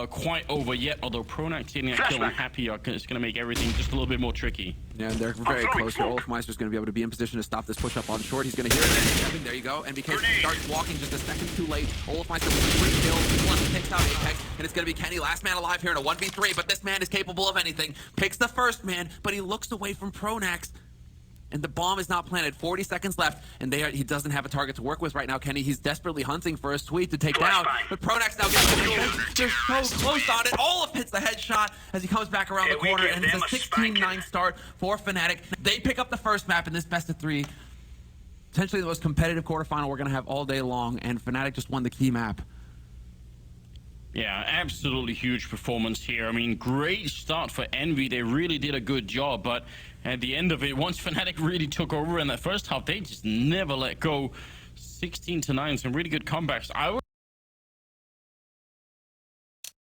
quite over yet, although Pronax getting that kill and Happy is going to make everything just a little bit more tricky. Yeah, and they're very close here. Olaf Meister's going to be able to be in position to stop this push up on short. He's going to hear it. There you go. NBK starts walking just a second too late. Olaf Meister with a 3 kills. Plus takes out Apex, and it's going to be Kenny, last man alive here in a 1v3, but this man is capable of anything. Picks the first man, but he looks away from Pronax. and the bomb is not planted. 40 seconds left, and he doesn't have a target to work with right now, Kenny. He's desperately hunting for a sweep to take down, but Pronax now gets the They're so close on it. Olaf hits the headshot as he comes back around the corner, and it's a 16-9 start for FNATIC. They pick up the first map in this best of 3. Potentially the most competitive quarterfinal we're going to have all day long, and FNATIC just won the key map. Yeah, absolutely huge performance here. I mean, great start for Envy. They really did a good job, but at the end of it, once FNATIC really took over in that first half, they just never let go. 16-9, some really good comebacks.